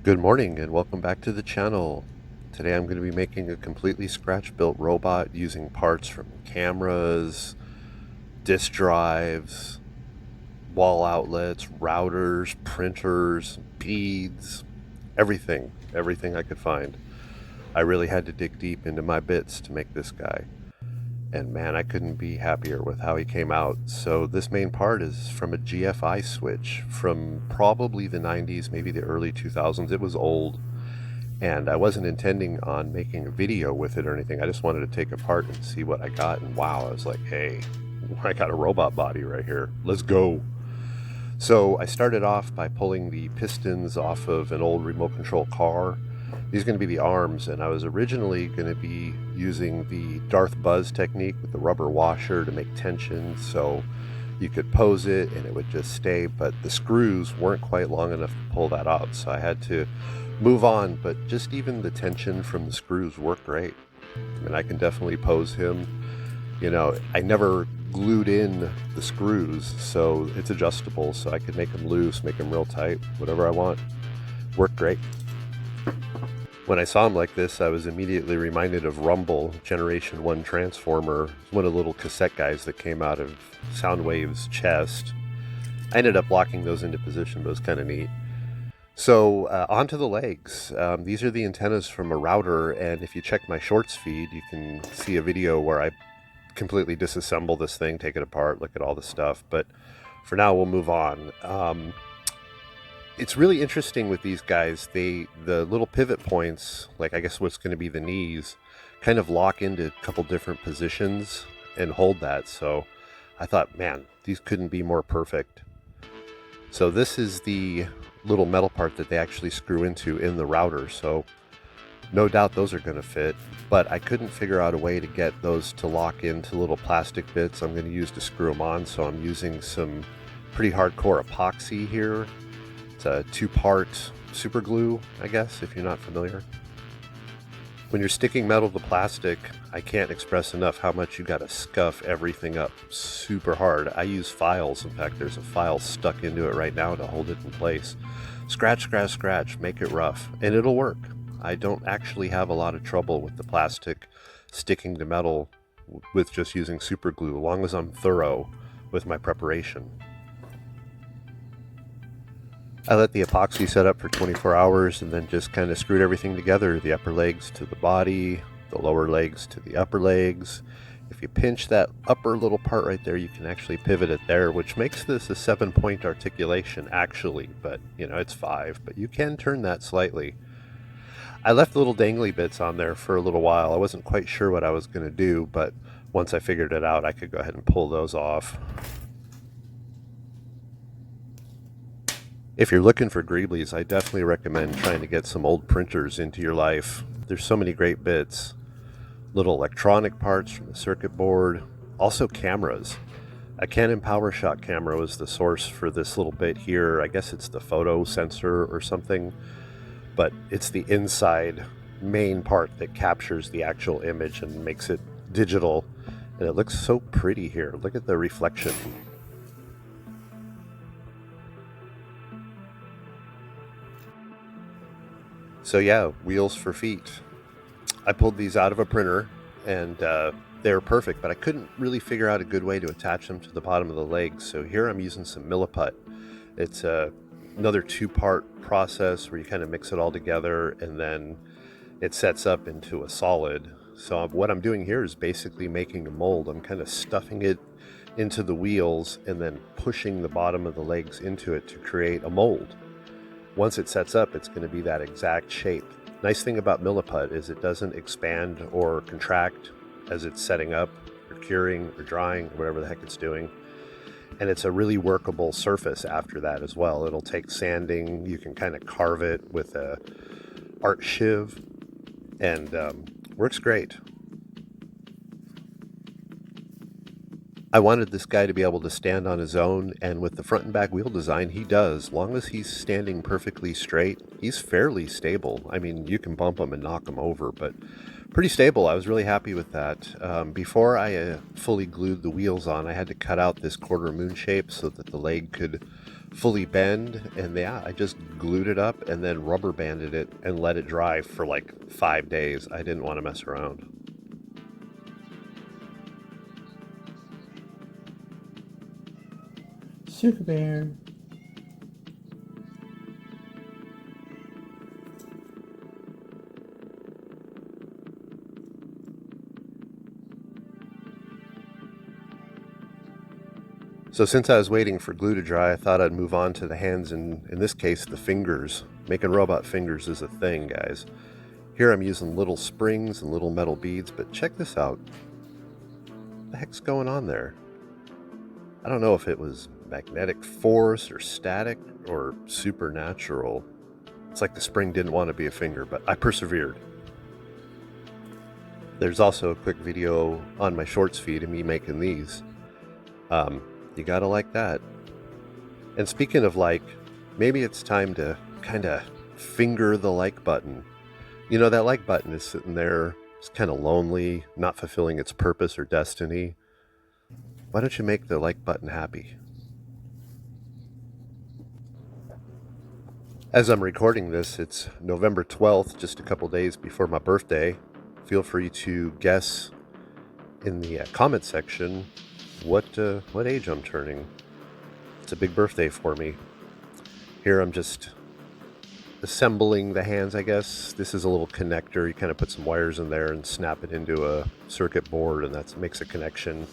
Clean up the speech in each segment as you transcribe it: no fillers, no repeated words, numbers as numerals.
Good morning and welcome back to the channel. Today I'm going to be making a completely scratch-built robot using parts from cameras, disk drives, wall outlets, routers, printers, beads, everything I could find. I really had to dig deep into my bits to make this guy. And man, I couldn't be happier with how he came out. So this main part is from a GFI switch from probably the 90s, maybe the early 2000s. It was old, and I wasn't intending on making a video with it or anything. I just wanted to take it apart and see what I got, and wow, I was like, hey, I got a robot body right here. Let's go. So I started off by pulling the pistons off of an old remote control car. These are going to be the arms, and I was originally going to be using the Darth Buzz technique with the rubber washer to make tension, so you could pose it and it would just stay, but the screws weren't quite long enough to pull that out, so I had to move on. But just even the tension from the screws worked great. I mean, I can definitely pose him. I never glued in the screws, so it's adjustable, so I could make them loose, make them real tight, whatever I want. Worked great. When I saw him like this, I was immediately reminded of Rumble, Generation 1 Transformer, one of the little cassette guys that came out of Soundwave's chest. I ended up locking those into position, but it was kind of neat. So onto the legs. These are the antennas from a router, and if you check my shorts feed, you can see a video where I completely disassemble this thing, take it apart, look at all the stuff. But for now, we'll move on. It's really interesting with these guys. The little pivot points, like I guess what's going to be the knees, kind of lock into a couple different positions and hold that. So I thought, man, these couldn't be more perfect. So this is the little metal part that they actually screw into in the router. So no doubt those are going to fit, but I couldn't figure out a way to get those to lock into little plastic bits I'm going to use to screw them on. So I'm using some pretty hardcore epoxy here. It's a 2-part super glue, I guess, if you're not familiar. When you're sticking metal to plastic, I can't express enough how much you gotta scuff everything up super hard. I use files. In fact, there's a file stuck into it right now to hold it in place. Scratch, scratch, scratch, make it rough, and it'll work. I don't actually have a lot of trouble with the plastic sticking to metal with just using super glue, as long as I'm thorough with my preparation. I let the epoxy set up for 24 hours and then just kind of screwed everything together. The upper legs to the body, the lower legs to the upper legs. If you pinch that upper little part right there, you can actually pivot it there, which makes this a 7-point articulation actually, but it's 5, but you can turn that slightly. I left little dangly bits on there for a little while. I wasn't quite sure what I was going to do, but once I figured it out, I could go ahead and pull those off. If you're looking for greeblies, I definitely recommend trying to get some old printers into your life. There's so many great bits. Little electronic parts from the circuit board. Also cameras. A Canon PowerShot camera was the source for this little bit here. I guess it's the photo sensor or something. But it's the inside main part that captures the actual image and makes it digital. And it looks so pretty here. Look at the reflection. So yeah, wheels for feet. I pulled these out of a printer and they were perfect, but I couldn't really figure out a good way to attach them to the bottom of the legs. So here I'm using some milliput. It's another 2-part process where you kind of mix it all together and then it sets up into a solid. So what I'm doing here is basically making a mold. I'm kind of stuffing it into the wheels and then pushing the bottom of the legs into it to create a mold. Once it sets up, it's going to be that exact shape. Nice thing about milliput is it doesn't expand or contract as it's setting up or curing or drying or whatever the heck it's doing. And it's a really workable surface after that as well. It'll take sanding. You can kind of carve it with a art shiv and works great. I wanted this guy to be able to stand on his own, and with the front and back wheel design, he does. As long as he's standing perfectly straight, he's fairly stable. I mean, you can bump him and knock him over, but pretty stable. I was really happy with that. Before I fully glued the wheels on, I had to cut out this quarter moon shape so that the leg could fully bend, and yeah, I just glued it up and then rubber banded it and let it dry for like 5 days. I didn't want to mess around. Super Bear. So since I was waiting for glue to dry, I thought I'd move on to the hands, and in this case, the fingers. Making robot fingers is a thing, guys. Here I'm using little springs and little metal beads, but check this out. What the heck's going on there? I don't know if it was magnetic force or static or supernatural. It's like the spring didn't want to be a finger, but I persevered. There's also a quick video on my shorts feed of me making these. You gotta like that. And speaking of like, maybe it's time to kind of finger the like button. You know, that like button is sitting there, it's kind of lonely, not fulfilling its purpose or destiny. Why don't you make the like button happy? As I'm recording this, it's November 12th, just a couple days before my birthday. Feel free to guess in the comment section what age I'm turning. It's a big birthday for me. Here I'm just assembling the hands, I guess. This is a little connector. You kind of put some wires in there and snap it into a circuit board, and that makes a connection.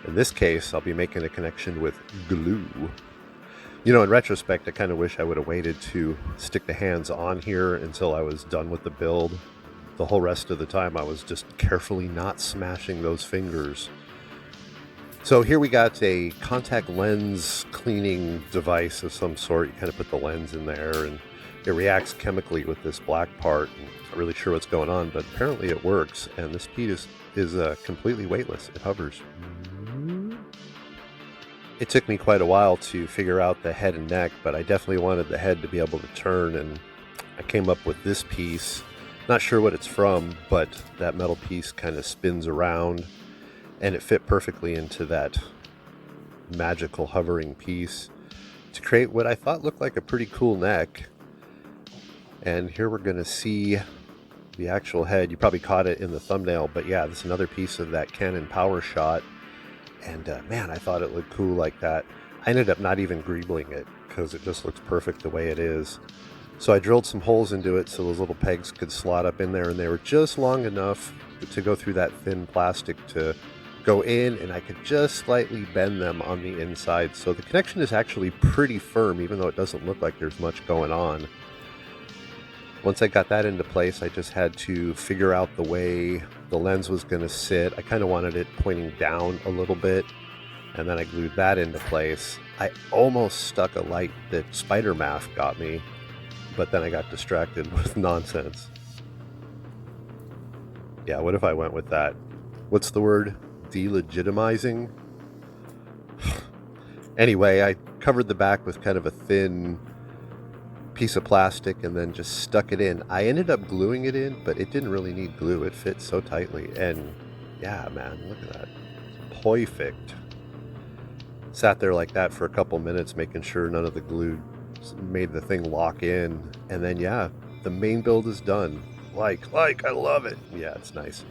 In this case, I'll be making a connection with glue. You know, in retrospect, I kind of wish I would have waited to stick the hands on here until I was done with the build. The whole rest of the time I was just carefully not smashing those fingers. So here we got a contact lens cleaning device of some sort. You kind of put the lens in there and it reacts chemically with this black part. I'm not really sure what's going on, but apparently it works. And this piece is completely weightless. It hovers. It took me quite a while to figure out the head and neck, but I definitely wanted the head to be able to turn, and I came up with this piece. Not sure what it's from, but that metal piece kind of spins around and it fit perfectly into that magical hovering piece to create what I thought looked like a pretty cool neck. And here we're going to see the actual head. You probably caught it in the thumbnail, but yeah, this is another piece of that Canon power shot. And man, I thought it looked cool like that. I ended up not even greebling it because it just looks perfect the way it is. So I drilled some holes into it so those little pegs could slot up in there, and they were just long enough to go through that thin plastic to go in, and I could just slightly bend them on the inside. So the connection is actually pretty firm, even though it doesn't look like there's much going on. Once I got that into place, I just had to figure out the way the lens was going to sit. I kind of wanted it pointing down a little bit, and then I glued that into place. I almost stuck a light that Spidermaf got me, but then I got distracted with nonsense. Yeah, what if I went with that? What's the word? Delegitimizing? Anyway, I covered the back with kind of a thin piece of plastic and then just stuck it in. I ended up gluing it in, but it didn't really need glue. It fit so tightly. And yeah, man, look at that. Perfect. Sat there like that for a couple minutes, making sure none of the glue made the thing lock in. And then yeah, the main build is done. Like, I love it. Yeah, it's nice.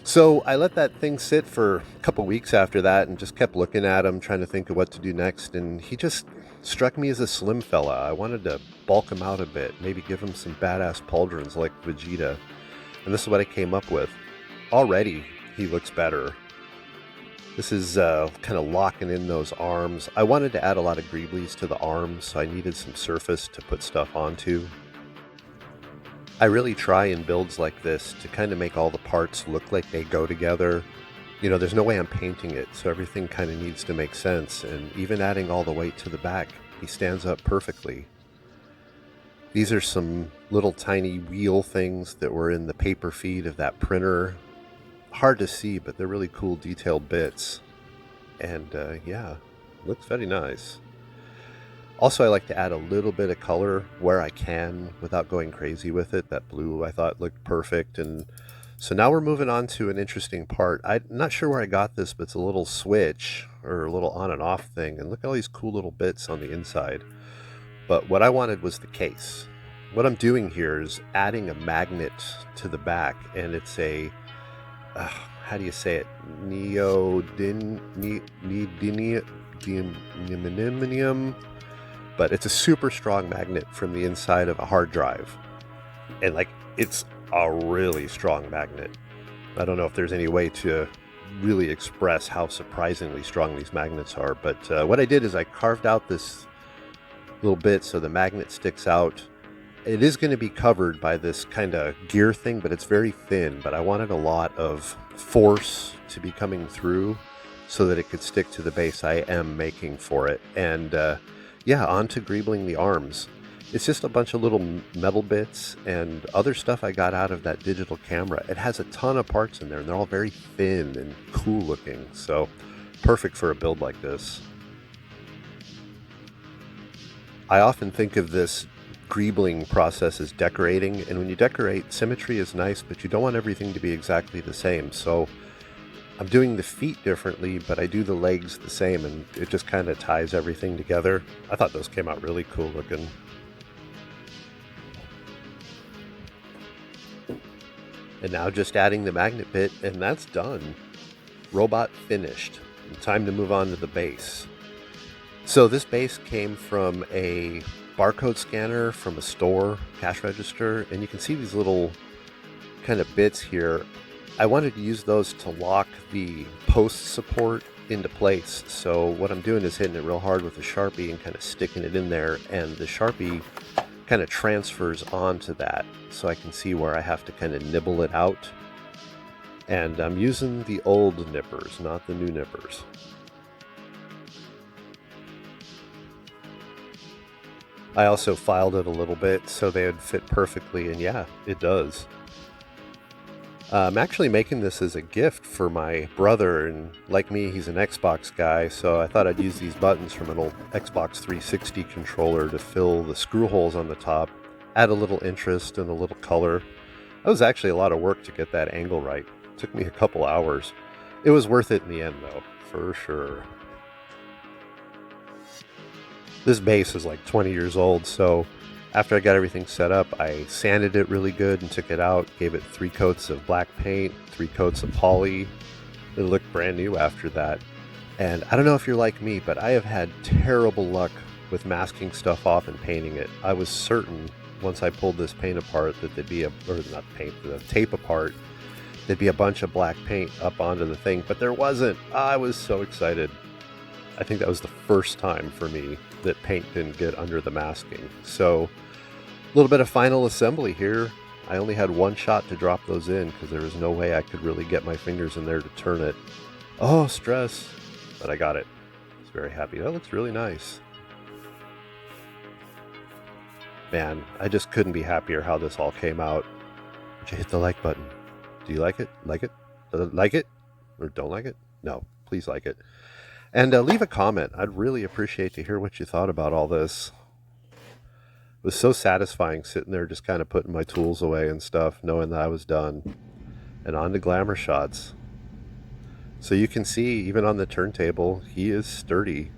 So I let that thing sit for a couple weeks after that and just kept looking at him, trying to think of what to do next. And he just struck me as a slim fella. I wanted to bulk him out a bit, maybe give him some badass pauldrons like Vegeta. And this is what I came up with. Already, he looks better. This is kind of locking in those arms. I wanted to add a lot of greeblies to the arms, so I needed some surface to put stuff onto. I really try in builds like this to kind of make all the parts look like they go together. You know, there's no way I'm painting it, so everything kind of needs to make sense, and even adding all the weight to the back, he stands up perfectly. These are some little tiny wheel things that were in the paper feed of that printer. Hard to see, but they're really cool detailed bits. And yeah, looks very nice. Also, I like to add a little bit of color where I can without going crazy with it. That blue I thought looked perfect, and So now we're moving on to an interesting part. I'm not sure where I got this, but it's a little switch or a little on and off thing. And look at all these cool little bits on the inside. But what I wanted was the case. What I'm doing here is adding a magnet to the back, and it's a, how do you say it? Neodymium, but it's a super strong magnet from the inside of a hard drive. And like, it's a really strong magnet. I don't know if there's any way to really express how surprisingly strong these magnets are, but what I did is I carved out this little bit so the magnet sticks out. It is going to be covered by this kind of gear thing, but it's very thin, but I wanted a lot of force to be coming through so that it could stick to the base I am making for it. And yeah, on to greebling the arms. It's just a bunch of little metal bits and other stuff I got out of that digital camera. It has a ton of parts in there, and they're all very thin and cool looking, so perfect for a build like this. I often think of this greebling process as decorating, and when you decorate, symmetry is nice, but you don't want everything to be exactly the same. So I'm doing the feet differently, but I do the legs the same, and it just kind of ties everything together. I thought those came out really cool looking. And now just adding the magnet bit, and that's done. Robot finished. Time to move on to the base. So this base came from a barcode scanner from a store, cash register, and you can see these little kind of bits here. I wanted to use those to lock the post support into place. So what I'm doing is hitting it real hard with a Sharpie and kind of sticking it in there, and the Sharpie kind of transfers onto that, so I can see where I have to kind of nibble it out. And I'm using the old nippers, not the new nippers. I also filed it a little bit so they would fit perfectly, and yeah, it does. I'm actually making this as a gift for my brother, and like me, he's an Xbox guy, so I thought I'd use these buttons from an old Xbox 360 controller to fill the screw holes on the top, add a little interest and a little color. That was actually a lot of work to get that angle right. It took me a couple hours. It was worth it in the end, though, for sure. This base is like 20 years old, so after I got everything set up, I sanded it really good and took it out, gave it 3 coats of black paint, 3 coats of poly. It looked brand new after that. And I don't know if you're like me, but I have had terrible luck with masking stuff off and painting it. I was certain once I pulled this paint apart that there'd be the tape apart, there'd be a bunch of black paint up onto the thing, but there wasn't. I was so excited. I think that was the first time for me that paint didn't get under the masking. So a little bit of final assembly here. I only had one shot to drop those in because there was no way I could really get my fingers in there to turn it. Oh, stress. But I got it. I was very happy. That looks really nice. Man, I just couldn't be happier how this all came out. Would you hit the like button? Do you like it? Like it? Like it? Or don't like it? No, please like it. And leave a comment. I'd really appreciate to hear what you thought about all this. It was so satisfying sitting there just kind of putting my tools away and stuff, knowing that I was done. And on to glamour shots. So you can see, even on the turntable, he is sturdy.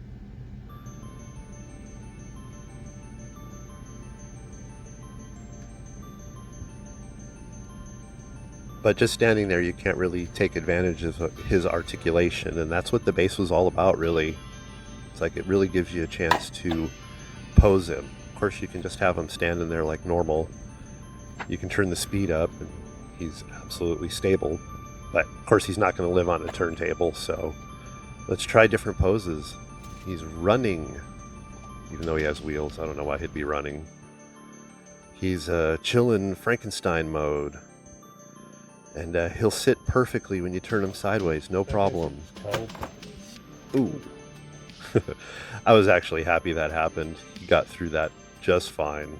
But just standing there, you can't really take advantage of his articulation, and that's what the base was all about, really. It's like it really gives you a chance to pose him. Of course, you can just have him standing there like normal. You can turn the speed up, and he's absolutely stable. But, of course, he's not going to live on a turntable, so let's try different poses. He's running, even though he has wheels. I don't know why he'd be running. He's chillin' Frankenstein mode. And he'll sit perfectly when you turn him sideways, no problem. Ooh. I was actually happy that happened. He got through that just fine.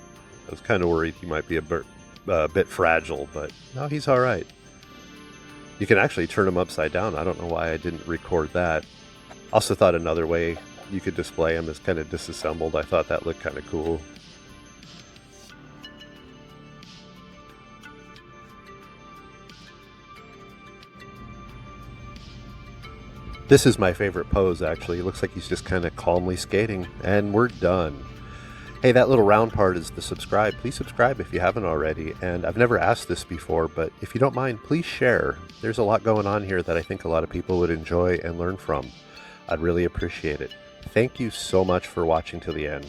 I was kind of worried he might be a bit fragile, but no, he's all right. You can actually turn him upside down. I don't know why I didn't record that. Also thought another way you could display him is kind of disassembled. I thought that looked kind of cool. This is my favorite pose, actually. It looks like he's just kind of calmly skating, and we're done. Hey, that little round part is the subscribe. Please subscribe if you haven't already. And I've never asked this before, but if you don't mind, please share. There's a lot going on here that I think a lot of people would enjoy and learn from. I'd really appreciate it. Thank you so much for watching to the end.